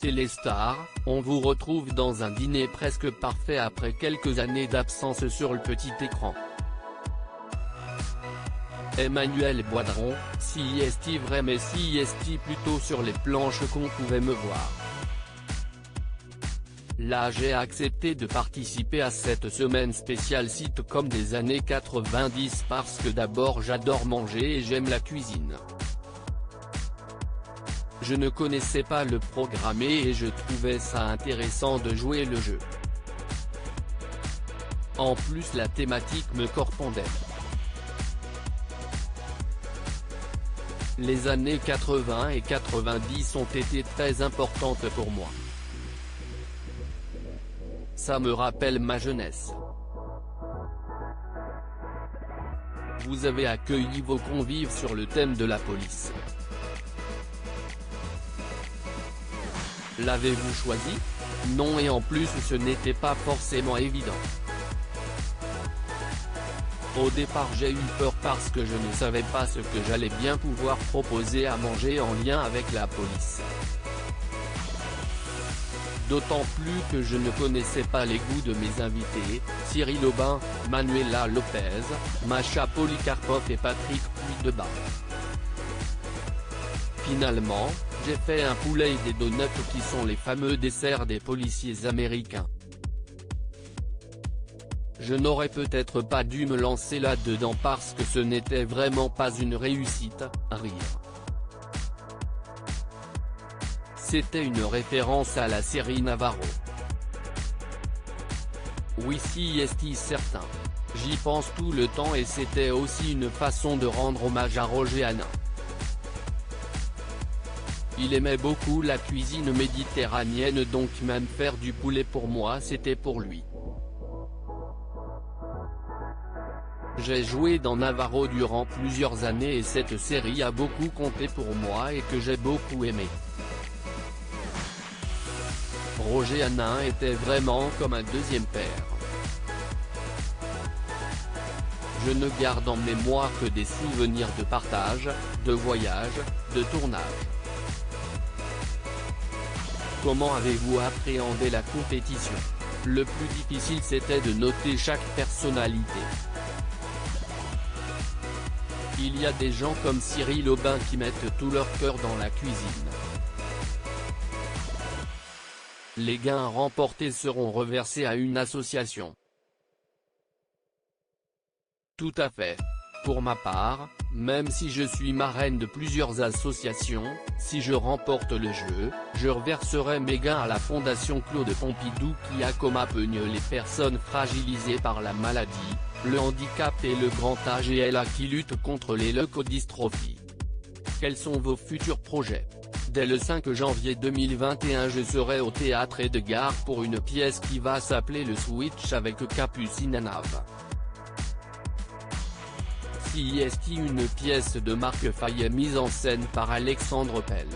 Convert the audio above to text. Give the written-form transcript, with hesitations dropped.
Téléstar, on vous retrouve dans un dîner presque parfait après quelques années d'absence sur le petit écran. Emmanuel Boidron, si est-il vrai mais si est-il plutôt sur les planches qu'on pouvait me voir. Là j'ai accepté de participer à cette semaine spéciale sitcom des années 90 parce que d'abord j'adore manger et j'aime la cuisine. Je ne connaissais pas le programme et je trouvais ça intéressant de jouer le jeu. En plus la thématique me correspondait. Les années 80 et 90 ont été très importantes pour moi. Ça me rappelle ma jeunesse. Vous avez accueilli vos convives sur le thème de la police. L'avez-vous choisi? Non, et en plus ce n'était pas forcément évident. Au départ j'ai eu peur parce que je ne savais pas ce que j'allais bien pouvoir proposer à manger en lien avec la police. D'autant plus que je ne connaissais pas les goûts de mes invités, Cyril Aubin, Manuela Lopez, Masha Polikarpov et Patrick Puigdebas. Finalement, j'ai fait un poulet et des donuts qui sont les fameux desserts des policiers américains. Je n'aurais peut-être pas dû me lancer là-dedans parce que ce n'était vraiment pas une réussite, rire. C'était une référence à la série Navarro. Oui, si est-il certain. J'y pense tout le temps et c'était aussi une façon de rendre hommage à Roger Hanin. Il aimait beaucoup la cuisine méditerranéenne, donc même faire du poulet pour moi c'était pour lui. J'ai joué dans Navarro durant plusieurs années et cette série a beaucoup compté pour moi et que j'ai beaucoup aimé. Roger Hanin était vraiment comme un deuxième père. Je ne garde en mémoire que des souvenirs de partage, de voyage, de tournage. Comment avez-vous appréhendé la compétition? Le plus difficile c'était de noter chaque personnalité. Il y a des gens comme Cyril Aubin qui mettent tout leur cœur dans la cuisine. Les gains remportés seront reversés à une association. Tout à fait. Pour ma part, même si je suis marraine de plusieurs associations, si je remporte le jeu, je reverserai mes gains à la Fondation Claude Pompidou qui accompagne les personnes fragilisées par la maladie, le handicap et le grand âge et elle qui lutte contre les leucodystrophies. Quels sont vos futurs projets? Dès le 5 janvier 2021 je serai au Théâtre Edgar pour une pièce qui va s'appeler Le Switch avec Capucine Anave. Si est une pièce de Marc Fayet mise en scène par Alexandre Pell.